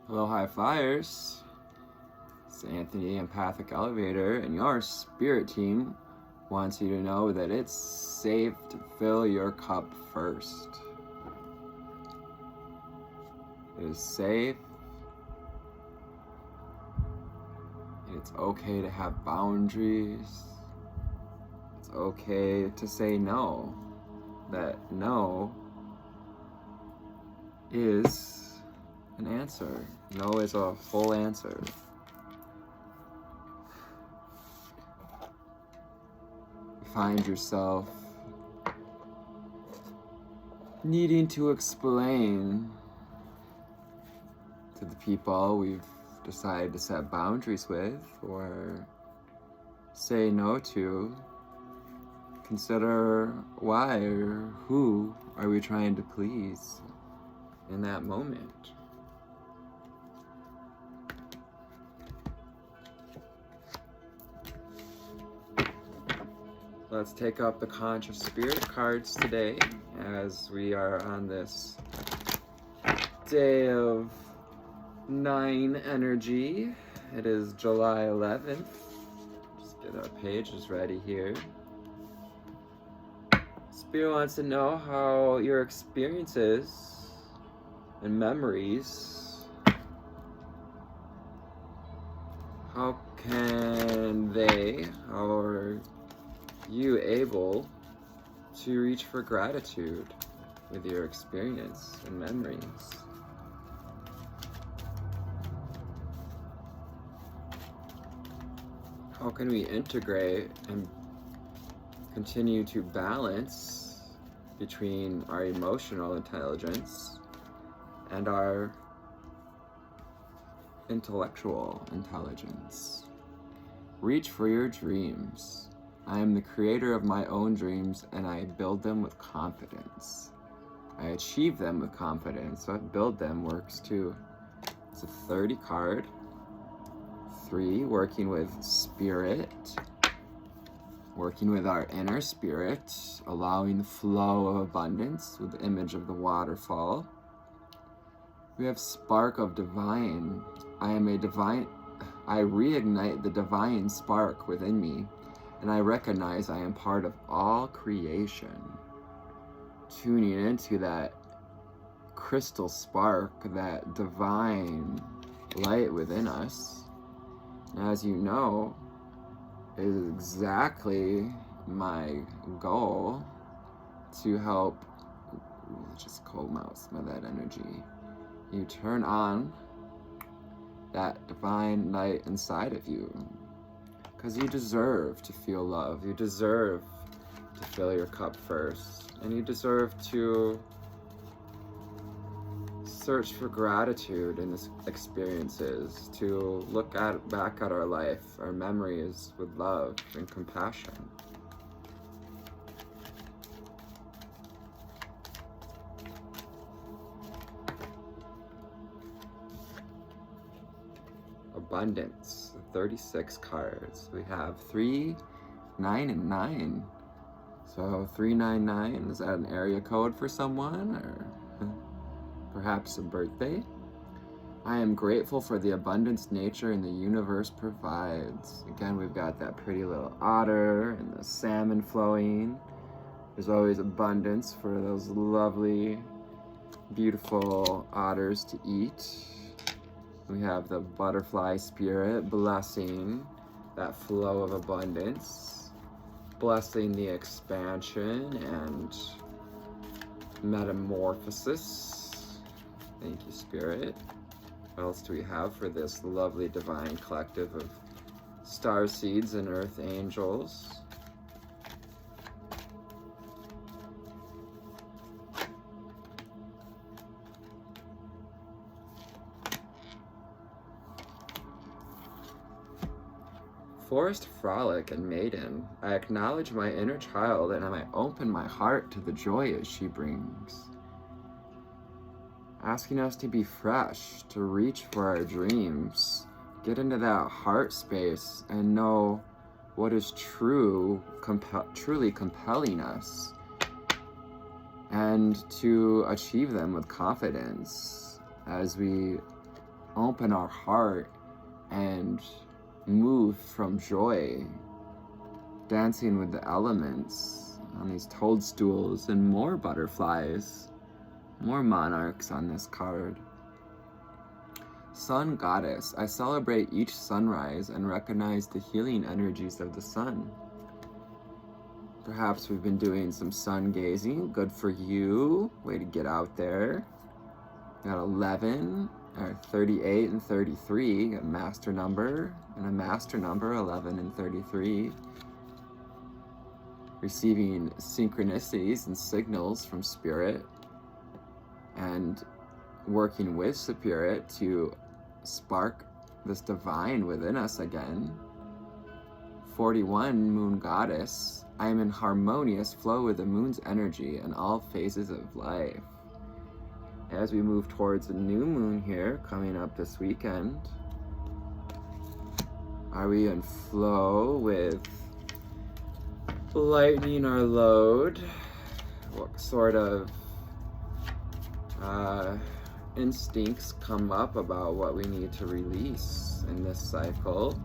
Hello, high flyers. It's Anthony, Empathic Elevator, and your spirit team wants you to know that it's safe to fill your cup first. It is safe. It's okay to have boundaries. It's okay to say no. That no is an answer. No is a whole answer. Find yourself needing to explain to the people we've decided to set boundaries with or say no to. Consider why or who are we trying to please in that moment. Let's take up the conscious spirit cards today as we are on this day of 9 energy. It is July 11th. Just get our pages ready here. Spirit wants to know how your experiences and memories, how can they, or you able to reach for gratitude with your experience and memories? How can we integrate and continue to balance between our emotional intelligence and our intellectual intelligence? Reach for your dreams. I am the creator of my own dreams, and I build them with confidence. I achieve them with confidence, so I build them works too. It's a 30 card. 3, working with spirit, working with our inner spirit, allowing the flow of abundance with the image of the waterfall. We have spark of divine. I reignite the divine spark within me, and I recognize I am part of all creation. Tuning into that crystal spark, that divine light within us. And as you know, is exactly my goal to help, just cold mouse some of that energy. You turn on that divine light inside of you, because you deserve to feel love. You deserve to fill your cup first, and you deserve to search for gratitude in this experiences, to look back at our life, our memories with love and compassion. Abundance, 36 cards. We have 3, 9, and 9. So 399, is that an area code for someone, or perhaps a birthday? I am grateful for the abundance nature and the universe provides. Again, we've got that pretty little otter and the salmon flowing. There's always abundance for those lovely, beautiful otters to eat. We have the butterfly spirit blessing that flow of abundance, blessing the expansion and metamorphosis. Thank you, Spirit. What else do we have for this lovely divine collective of star seeds and earth angels? Forest frolic and maiden, I acknowledge my inner child and I open my heart to the joy as she brings. Asking us to be fresh, to reach for our dreams, get into that heart space and know what is truly compelling us, and to achieve them with confidence as we open our heart and move from joy, dancing with the elements on these toadstools, and more butterflies, more monarchs on this card. Sun Goddess, I celebrate each sunrise and recognize the healing energies of the sun. Perhaps we've been doing some sun gazing. Good for you. Way to get out there. Got 11, or 38 and 33, a master number, and a master number, 11 and 33. Receiving synchronicities and signals from Spirit, and working with Spirit to spark this divine within us again. 41, Moon Goddess, I am in harmonious flow with the moon's energy in all phases of life. As we move towards a new moon here, coming up this weekend, are we in flow with lightening our load? What sort of instincts come up about what we need to release in this cycle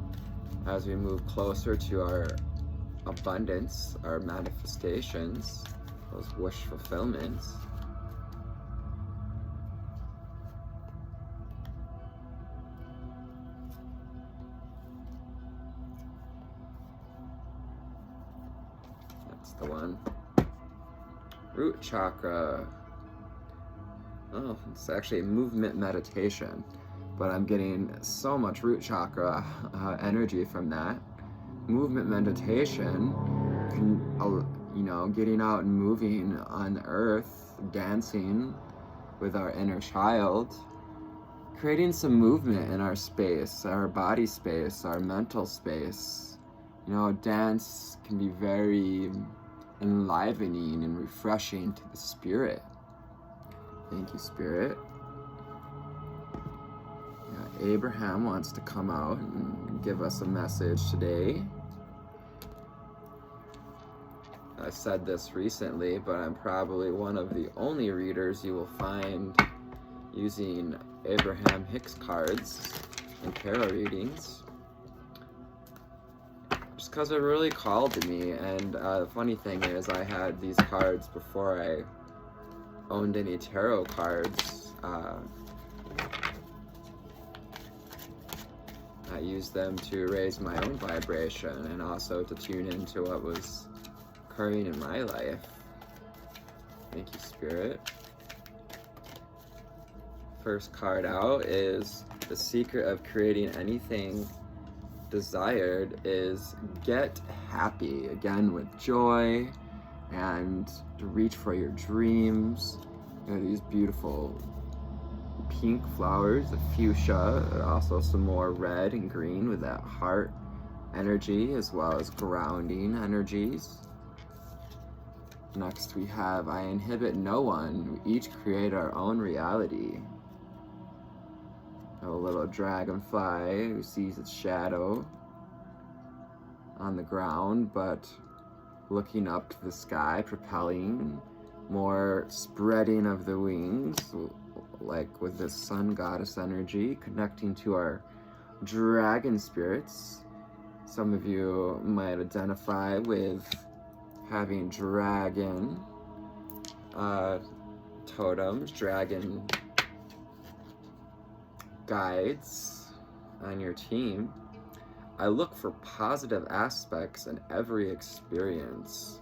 as we move closer to our abundance, our manifestations, those wish fulfillments? That's the one. Root chakra. Oh, it's actually a movement meditation, but I'm getting so much root chakra energy from that. Movement meditation, getting out and moving on the earth, dancing with our inner child, creating some movement in our space, our body space, our mental space. Dance can be very enlivening and refreshing to the spirit. Thank you, Spirit. Yeah, Abraham wants to come out and give us a message today. I said this recently, but I'm probably one of the only readers you will find using Abraham Hicks cards in tarot readings. Just because it really called to me, and the funny thing is I had these cards before I owned any tarot cards. I used them to raise my own vibration and also to tune into what was occurring in my life. Thank you, Spirit. First card out is the secret of creating anything desired is get happy, again with joy, and to reach for your dreams. These beautiful pink flowers, the fuchsia, also some more red and green with that heart energy, as well as grounding energies. Next we have I inhibit no one, we each create our own reality. A little dragonfly who sees its shadow on the ground, but looking up to the sky, propelling, more spreading of the wings, like with this sun goddess energy, connecting to our dragon spirits. Some of you might identify with having dragon totems, dragon guides on your team. I look for positive aspects in every experience.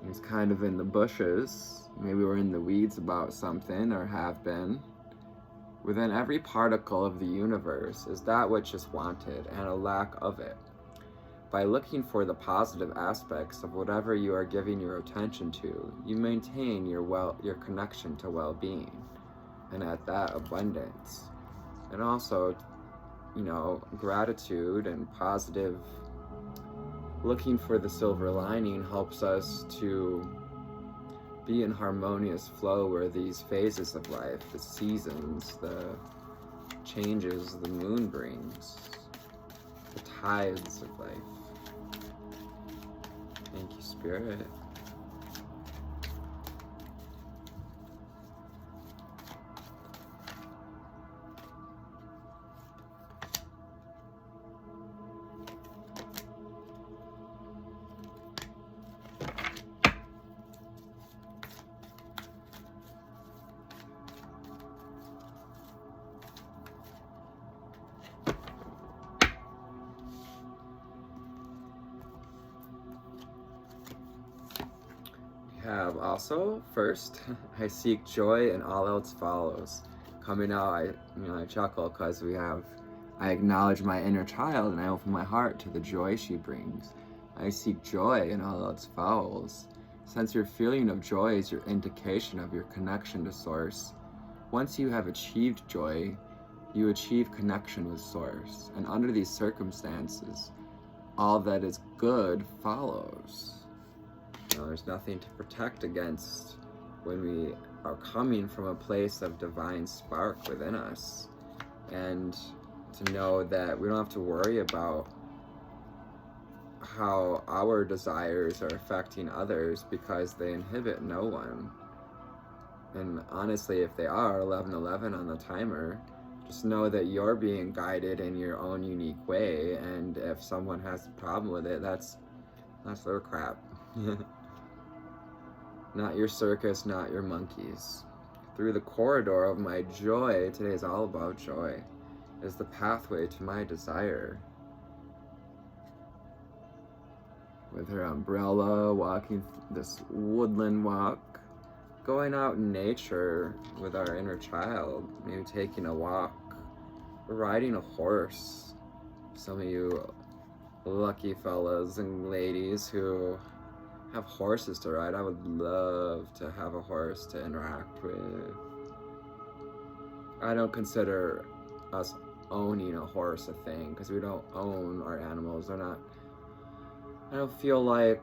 He's kind of in the bushes. Maybe we're in the weeds about something, or have been. Within every particle of the universe is that which is wanted and a lack of it. By looking for the positive aspects of whatever you are giving your attention to, you maintain your connection to well-being, and at that abundance. And also, gratitude and positive, looking for the silver lining helps us to be in harmonious flow where these phases of life, the seasons, the changes the moon brings, the tides of life. Thank you, Spirit. have also, first, I seek joy and all else follows. Coming out, I chuckle because I acknowledge my inner child and I open my heart to the joy she brings. I seek joy and all else follows. Since your feeling of joy is your indication of your connection to Source, once you have achieved joy, you achieve connection with Source. And under these circumstances, all that is good follows. There's nothing to protect against when we are coming from a place of divine spark within us. And to know that we don't have to worry about how our desires are affecting others because they inhibit no one. And honestly, if they are 11:11 on the timer, just know that you're being guided in your own unique way, and if someone has a problem with it, that's their crap. Not your circus, not your monkeys. Through the corridor of my joy, today is all about joy, is the pathway to my desire. With her umbrella, walking this woodland walk, going out in nature with our inner child, maybe taking a walk, or riding a horse. Some of you lucky fellas and ladies who have horses to ride, I would love to have a horse to interact with. I don't consider us owning a horse a thing, because we don't own our animals. I don't feel like,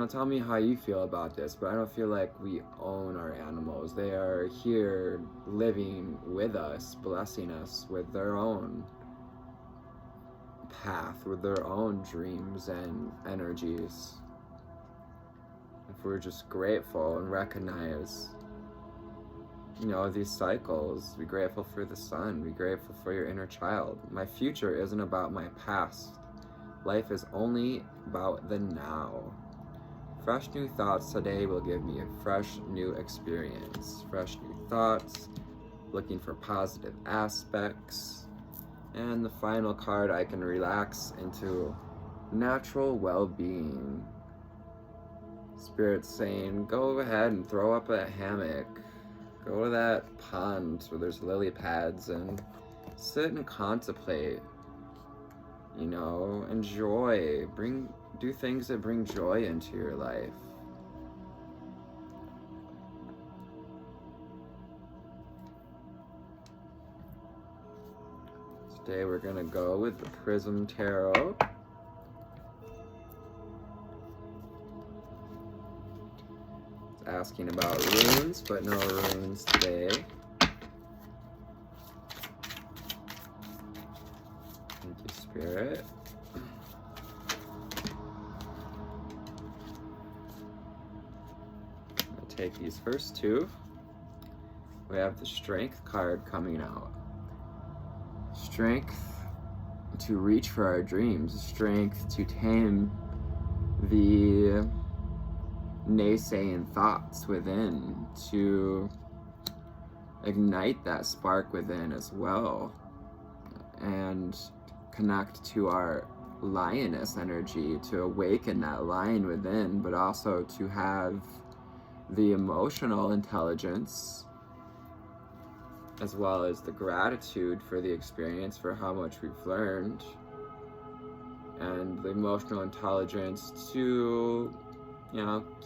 tell me how you feel about this, but I don't feel like we own our animals. They are here living with us, blessing us with their own path, with their own dreams and energies. If we're just grateful and recognize, these cycles, be grateful for the sun, be grateful for your inner child. My future isn't about my past. Life is only about the now. Fresh new thoughts today will give me a fresh new experience. Fresh new thoughts, looking for positive aspects. And the final card, I can relax into natural well-being. Spirit's saying, go ahead and throw up a hammock. Go to that pond where there's lily pads and sit and contemplate. Enjoy. Do things that bring joy into your life. Today we're gonna go with the Prism Tarot. It's asking about runes, but no runes today. Thank you, Spirit. I'll take these first two. We have the Strength card coming out. Strength to reach for our dreams. Strength to tame the naysaying thoughts within. To ignite that spark within as well. And connect to our lioness energy, to awaken that lion within, but also to have the emotional intelligence as well as the gratitude for the experience, for how much we've learned, and the emotional intelligence to,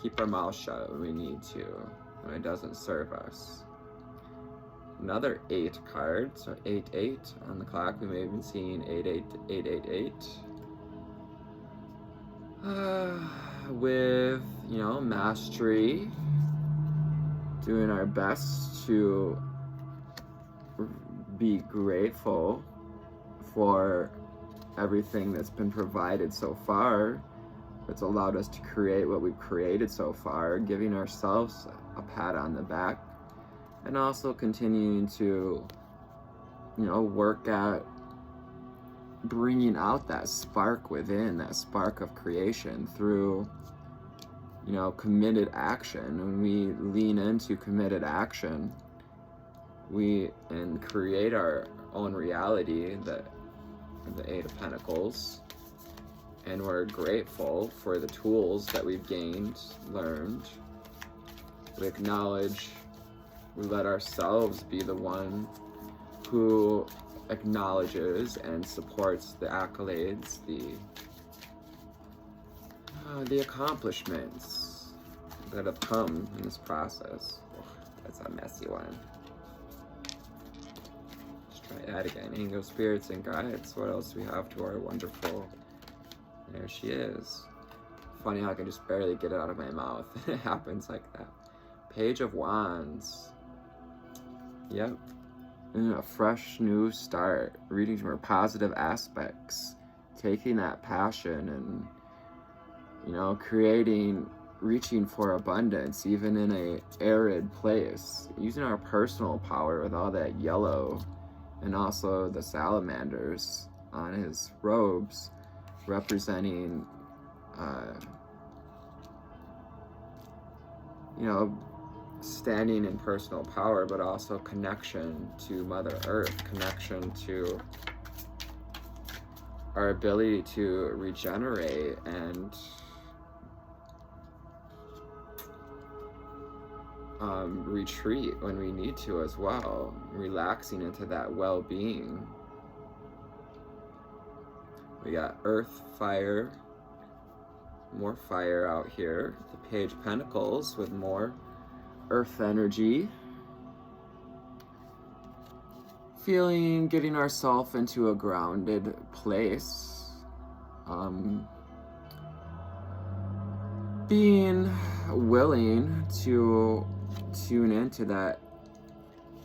keep our mouth shut when we need to, when it doesn't serve us. Another 8 card, so 8-8 on the clock. We may have been seeing 8-8-8-8-8. With, mastery, doing our best to be grateful for everything that's been provided so far, that's allowed us to create what we've created so far, giving ourselves a pat on the back, and also continuing to, work at bringing out that spark within, that spark of creation through, committed action. When we lean into committed action, we create our own reality, the 8 of Pentacles, and we're grateful for the tools that we've gained, learned, We acknowledge, we let ourselves be the one who acknowledges and supports the accolades, the accomplishments that have come in this process. Oh, that's a messy one. Let's try that again. Angel spirits and guides. What else do we have to our wonderful? There she is. Funny how I can just barely get it out of my mouth. It happens like that. Page of Wands. Yep. A fresh new start. Reading more positive aspects. Taking that passion and, creating, reaching for abundance, even in a arid place. Using our personal power with all that yellow, and also the salamanders on his robes, representing, standing in personal power, but also connection to Mother Earth, connection to our ability to regenerate and retreat when we need to as well, relaxing into that well-being. We got Earth, Fire, more fire out here. The Page of Pentacles with more Earth energy. Getting ourselves into a grounded place. Being willing to tune into that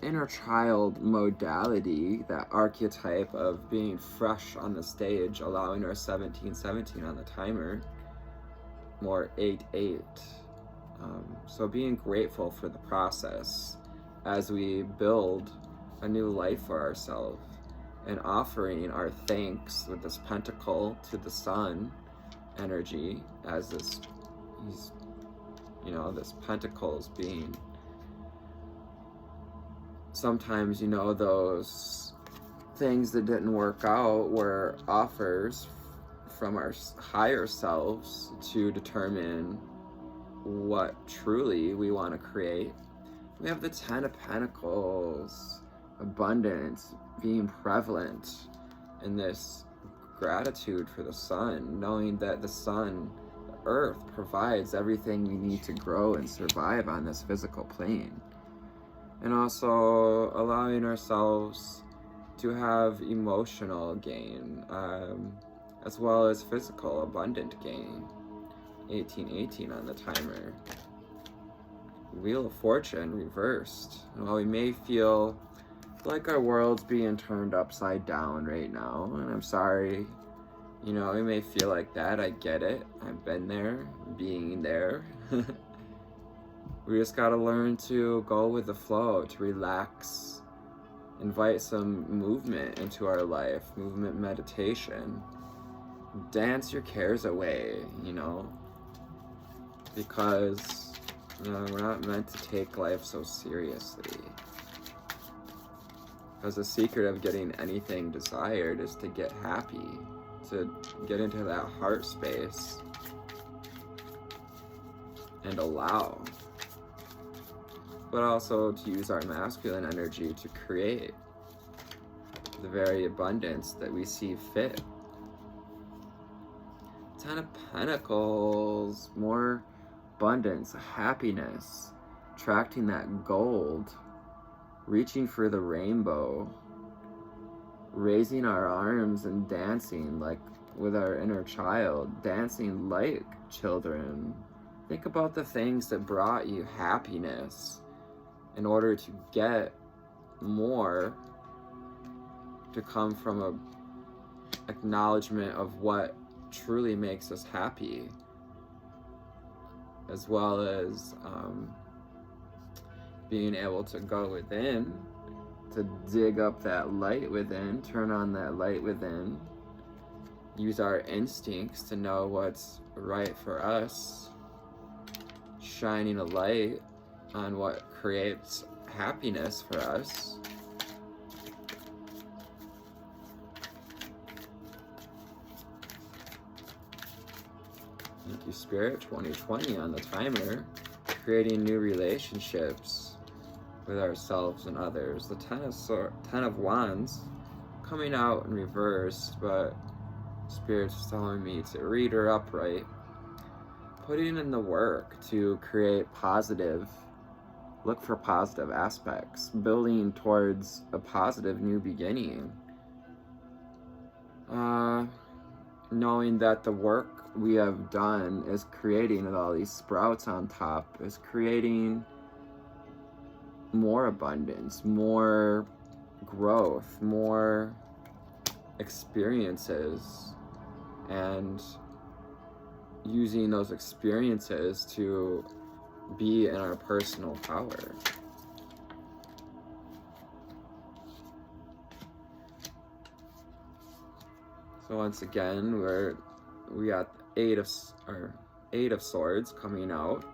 inner child modality, that archetype of being fresh on the stage, allowing our 1717 on the timer, more 8-8. So being grateful for the process as we build a new life for ourselves, and offering our thanks with this pentacle to the sun energy, as this pentacles being sometimes, those things that didn't work out were offers from our higher selves to determine what truly we want to create. We have the 10 of Pentacles, abundance being prevalent in this gratitude for the sun, knowing that the sun, the earth, provides everything we need to grow and survive on this physical plane. And also allowing ourselves to have emotional gain, as well as physical abundant gain. 1818 on the timer. Wheel of Fortune reversed. While we may feel like our world's being turned upside down right now, and I'm sorry, we may feel like that. I get it. I've been there, being there. We just gotta learn to go with the flow, to relax, invite some movement into our life, movement, meditation. Dance your cares away, because we're not meant to take life so seriously. Because the secret of getting anything desired is to get happy, to get into that heart space and allow, but also to use our masculine energy to create the very abundance that we see fit. 10 of Pentacles, more abundance, happiness, attracting that gold, reaching for the rainbow, raising our arms and dancing like with our inner child, dancing like children. Think about the things that brought you happiness in order to get more, to come from a acknowledgement of what truly makes us happy, as well as being able to go within, to dig up that light within, turn on that light within, use our instincts to know what's right for us, shining a light on what creates happiness for us. Thank you, Spirit. 2020 on the timer. creating new relationships with ourselves and others. The Ten of Wands coming out in reverse, but Spirit's telling me to read her upright. Putting in the work to create look for positive aspects, building towards a positive new beginning. Knowing that the work we have done is creating with all these sprouts on top, is creating more abundance, more growth, more experiences, and using those experiences to be in our personal power. So once again, we got Eight of Swords coming out.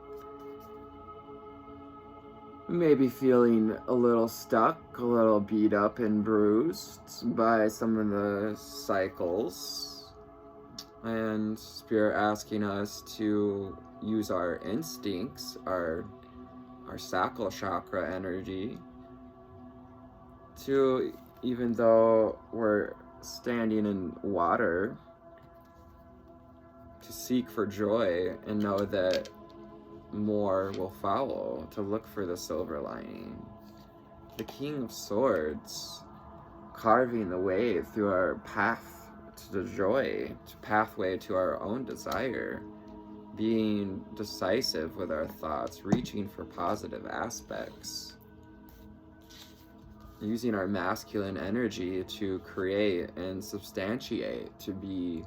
Maybe feeling a little stuck, a little beat up and bruised by some of the cycles. And Spirit asking us to use our instincts, our sacral chakra energy, to, even though we're standing in water, to seek for joy and know that more will follow, to look for the silver lining. The King of Swords, carving the way through our path to the joy, to pathway to our own desire, being decisive with our thoughts, reaching for positive aspects, using our masculine energy to create and substantiate, to be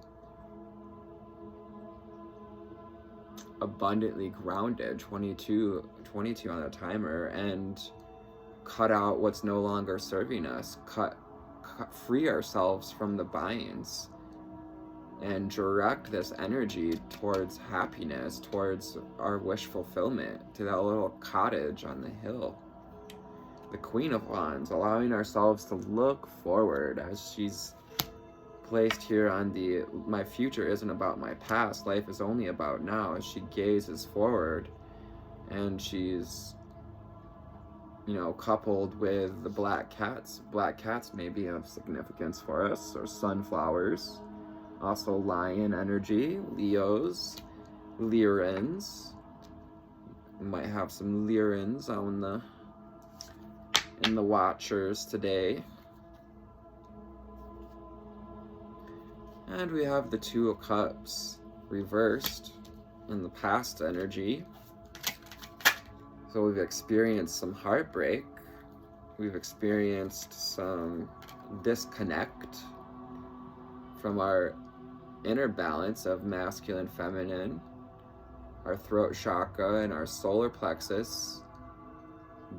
abundantly grounded, 22 on the timer, and cut out what's no longer serving us, free ourselves from the binds, and direct this energy towards happiness, towards our wish fulfillment, to that little cottage on the hill. The Queen of Wands, allowing ourselves to look forward, as she's placed here on the my future isn't about my past, life is only about now, as she gazes forward, and she's, coupled with the black cats. Black cats may be of significance for us, or sunflowers. Also lion energy, Leos, Lyrans. We might have some Lyrans in the watchers today. And we have the Two of Cups reversed in the past energy. So we've experienced some heartbreak. We've experienced some disconnect from our inner balance of masculine, feminine, our throat chakra and our solar plexus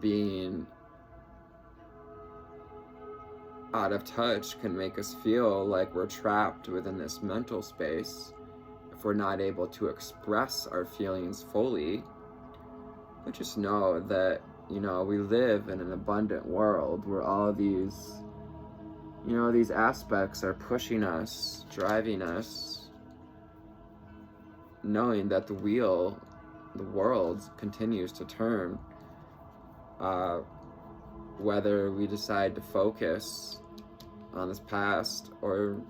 being out of touch can make us feel like we're trapped within this mental space if we're not able to express our feelings fully. But just know that, we live in an abundant world where all these, these aspects are pushing us, driving us, knowing that the world continues to turn. Whether we decide to focus on this past or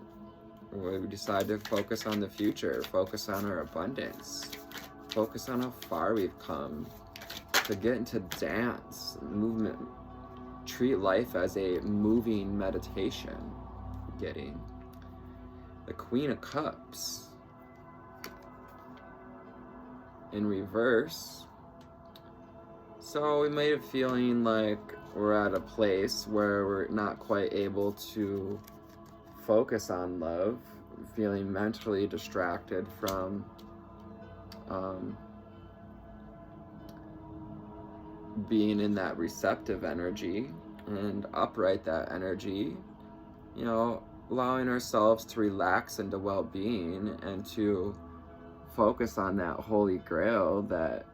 we decide to focus on the future, focus on our abundance, focus on how far we've come, to get into dance, movement, treat life as a moving meditation. Getting the Queen of Cups in reverse. So we might be feeling like we're at a place where we're not quite able to focus on love, feeling mentally distracted from being in that receptive energy, and upright that energy, allowing ourselves to relax into well-being and to focus on that holy grail, that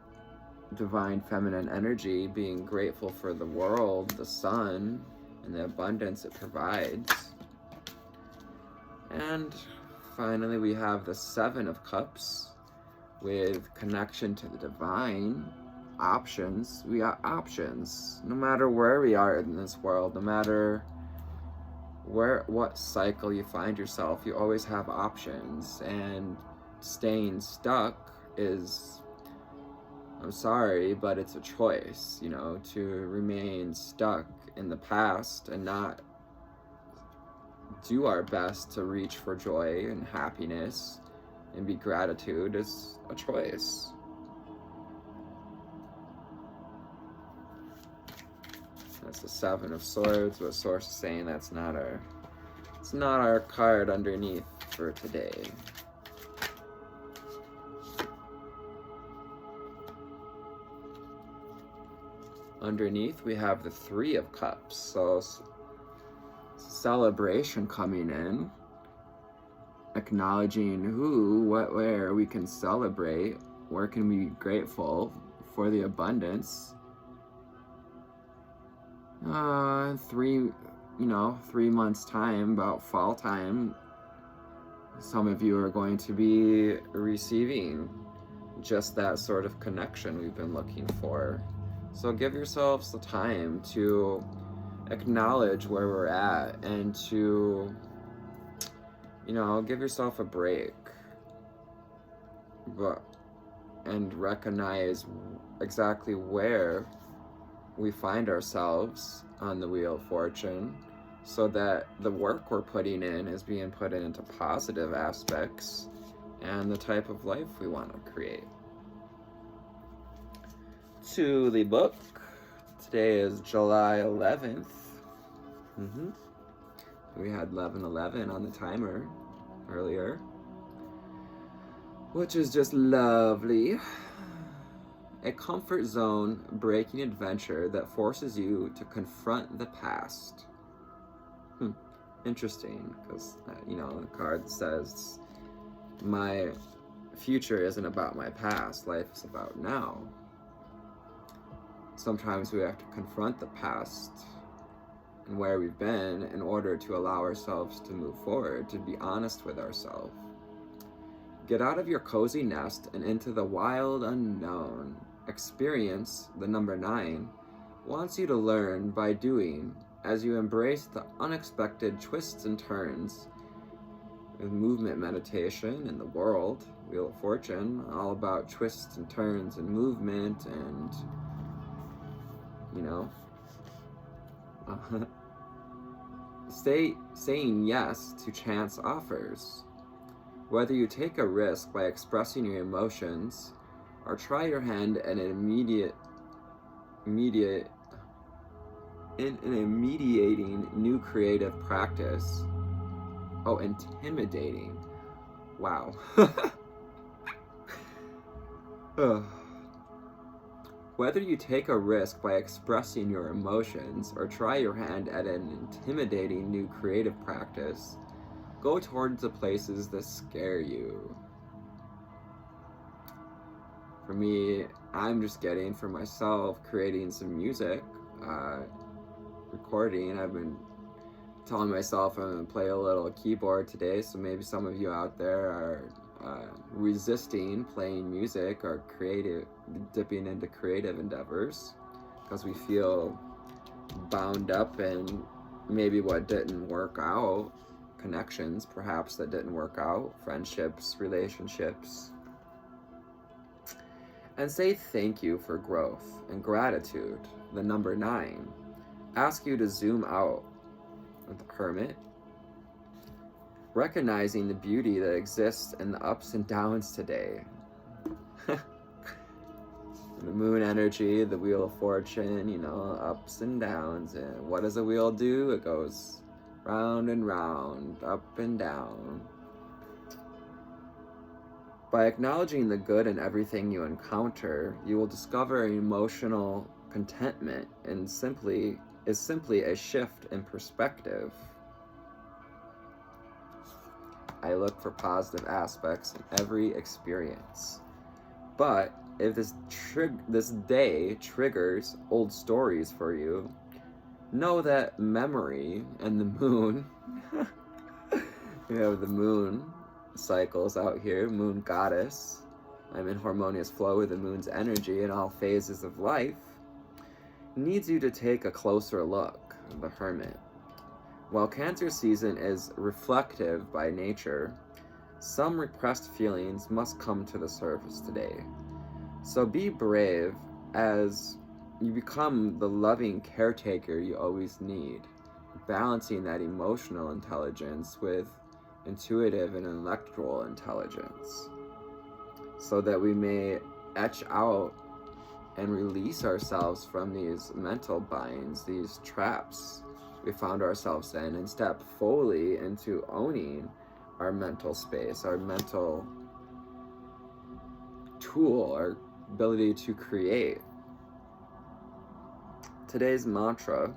divine feminine energy, being grateful for the world, the sun, and the abundance it provides. And finally, we have the Seven of Cups with connection to the divine, options. We got options. No matter where we are in this world, no matter what cycle you find yourself, you always have options. And staying stuck is, I'm sorry, but it's a choice, you know, to remain stuck in the past and not do our best to reach for joy and happiness and be gratitude is a choice. That's the Seven of Swords, but Source is saying it's not our card underneath for today. Underneath we have the Three of Cups, so celebration coming in, acknowledging who, what, where we can celebrate, where can we be grateful for the abundance. 3 months time, about fall time, some of you are going to be receiving just that sort of connection we've been looking for. So give yourselves the time to acknowledge where we're at and to, give yourself a break, and recognize exactly where we find ourselves on the Wheel of Fortune, so that the work we're putting in is being put into positive aspects and the type of life we want to create. To the book. Today is July 11th. We had 11:11 on the timer earlier, which is just lovely. A comfort zone breaking adventure that forces you to confront the past. Interesting, because the card says my future isn't about my past, life is about now. Sometimes we have to confront the past and where we've been in order to allow ourselves to move forward, to be honest with ourselves. Get out of your cozy nest and into the wild unknown. Experience, the number 9, wants you to learn by doing as you embrace the unexpected twists and turns. With movement meditation in the world, Wheel of Fortune, all about twists and turns and movement and, saying yes to chance offers. Whether you take a risk by expressing your emotions or try your hand at an mediating new creative practice. Oh, intimidating. Wow. Whether you take a risk by expressing your emotions or try your hand at an intimidating new creative practice, go towards the places that scare you. For me, I'm just getting for myself, creating some music, recording. I've been telling myself I'm going to play a little keyboard today, so maybe some of you out there are resisting playing music or dipping into creative endeavors because we feel bound up in maybe what didn't work out, connections perhaps that didn't work out, friendships, relationships. And say thank you for growth and gratitude, the number 9. Ask you to zoom out with the Hermit, recognizing the beauty that exists in the ups and downs today. The moon energy, the Wheel of Fortune, ups and downs. And what does a wheel do? It goes round and round, up and down. By acknowledging the good in everything you encounter, you will discover emotional contentment and simply a shift in perspective. I look for positive aspects in every experience. But if this day triggers old stories for you, know that memory and the moon, we have the moon cycles out here, moon goddess, I'm in harmonious flow with the moon's energy in all phases of life, needs you to take a closer look, the Hermit. While Cancer season is reflective by nature, some repressed feelings must come to the surface today. So be brave as you become the loving caretaker you always need, balancing that emotional intelligence with intuitive and intellectual intelligence, so that we may etch out and release ourselves from these mental binds, these traps we found ourselves in, and step fully into owning our mental space, our mental tool, our ability to create. Today's mantra: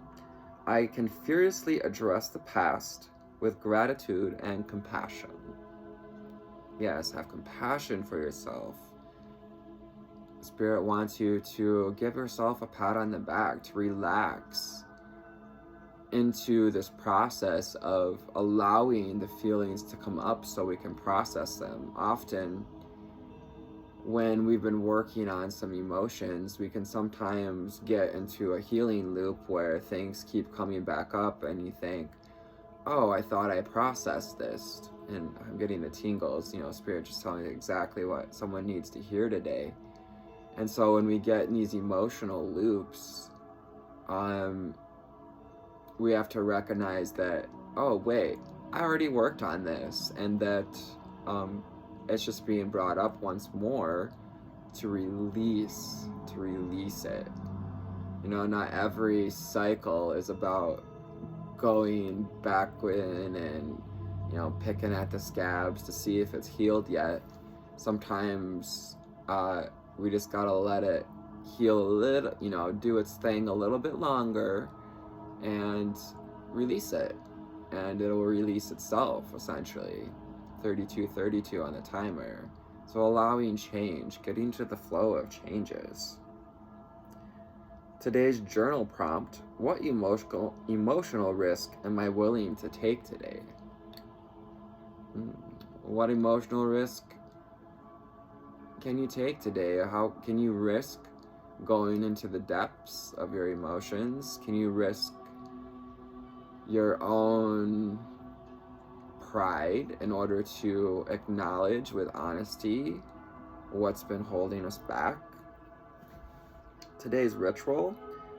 I can fiercely address the past with gratitude and compassion. Yes, have compassion for yourself. Spirit wants you to give yourself a pat on the back, to relax into this process of allowing the feelings to come up so we can process them. Often, when we've been working on some emotions, we can sometimes get into a healing loop where things keep coming back up and you think, oh, I thought I processed this, and I'm getting the tingles, Spirit just telling me exactly what someone needs to hear today. And so when we get in these emotional loops, we have to recognize that, oh wait, I already worked on this, and that it's just being brought up once more to release it. Not every cycle is about going back in and picking at the scabs to see if it's healed yet. Sometimes we just gotta let it heal a little, do its thing a little bit longer and release it, and it'll release itself, essentially. 32 on the timer. So allowing change, getting to the flow of changes. Today's journal prompt: what emotional risk am I willing to take today? What emotional risk can you take today? How can you risk going into the depths of your emotions? Can you risk your own pride in order to acknowledge with honesty what's been holding us back? Today's ritual: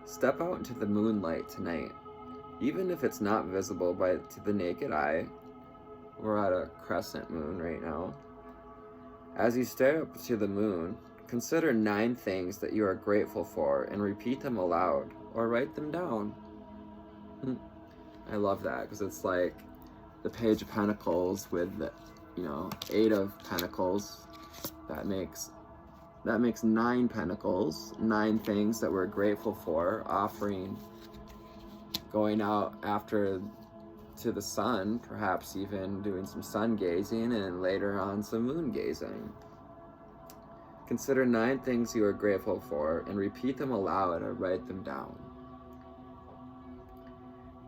step out into the moonlight tonight. Even if it's not visible to the naked eye, we're at a crescent moon right now. As you stare up to the moon, consider 9 things that you are grateful for and repeat them aloud or write them down. I love that, because it's like the Page of Pentacles with the, 8 of Pentacles. That makes 9 pentacles, 9 things that we're grateful for, offering, going out after to the sun, perhaps even doing some sun gazing, and later on some moon gazing. Consider 9 things you are grateful for and repeat them aloud or write them down.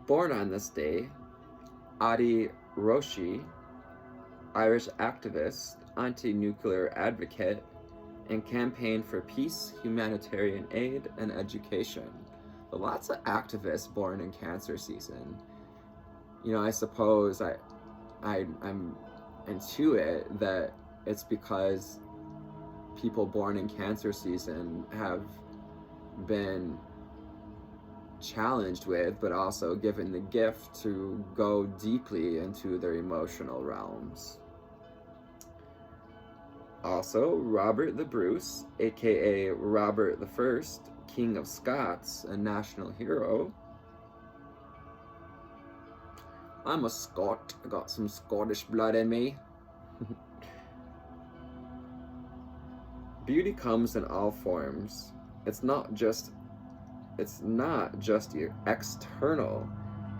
Born on this day: Adi Roshi, Irish activist, anti-nuclear advocate, and campaign for peace, humanitarian aid, and education. But lots of activists born in Cancer season. I suppose I'm intuit that it's because people born in Cancer season have been challenged with, but also given the gift to go deeply into their emotional realms. Also, Robert the Bruce, aka Robert the First, King of Scots and national hero. I'm a Scot, I got some Scottish blood in me. Beauty comes in all forms. It's not just your external,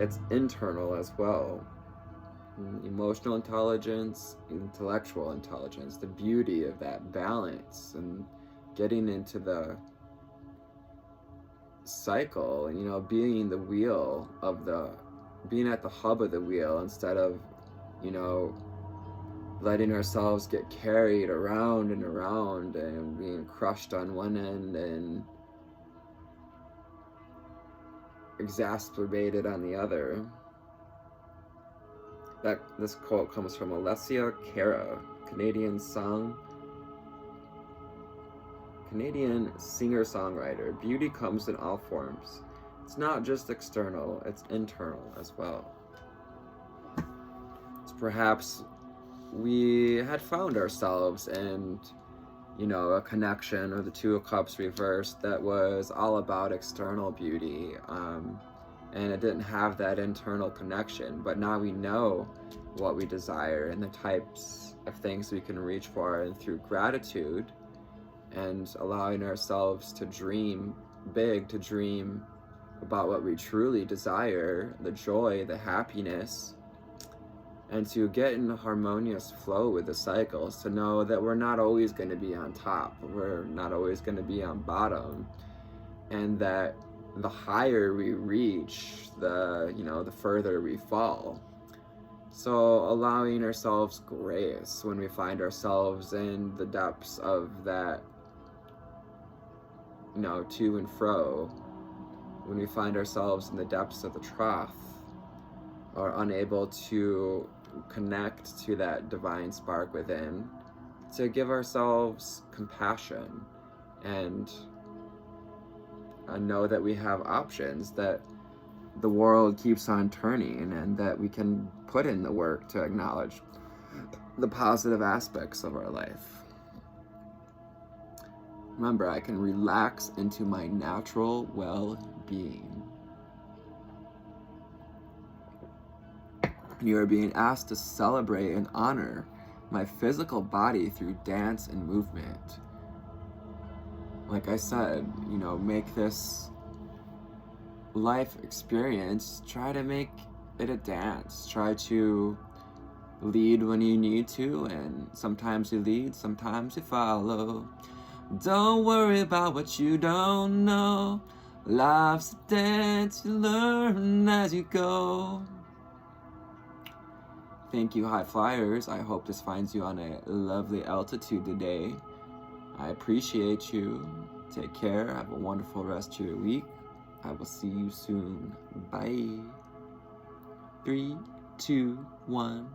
it's internal as well. Emotional intelligence, intellectual intelligence, the beauty of that balance, and getting into the cycle, being the wheel of being at the hub of the wheel instead of, letting ourselves get carried around and around and being crushed on one end and exacerbated on the other. This quote comes from Alessia Cara, Canadian singer-songwriter. Beauty comes in all forms. It's not just external, it's internal as well. It's perhaps we had found ourselves in, a connection, or the Two of Cups reversed, that was all about external beauty, and it didn't have that internal connection. But now we know what we desire and the types of things we can reach for, and through gratitude and allowing ourselves to dream big, to dream about what we truly desire, the joy, the happiness, and to get in a harmonious flow with the cycles, to know that we're not always going to be on top, we're not always going to be on bottom, and that the higher we reach, the further we fall. So allowing ourselves grace when we find ourselves in the depths of that, to and fro, when we find ourselves in the depths of the trough, or unable to connect to that divine spark within, to give ourselves compassion and know that we have options, that the world keeps on turning, and that we can put in the work to acknowledge the positive aspects of our life. Remember, I can relax into my natural well-being. You are being asked to celebrate and honor my physical body through dance and movement. Like I said, make this life experience, try to make it a dance. Try to lead when you need to, and sometimes you lead, sometimes you follow. Don't worry about what you don't know. Life's a dance, you learn as you go. Thank you, high flyers. I hope this finds you on a lovely altitude today. I appreciate you. Take care. Have a wonderful rest of your week. I will see you soon. Bye. 3, 2, 1.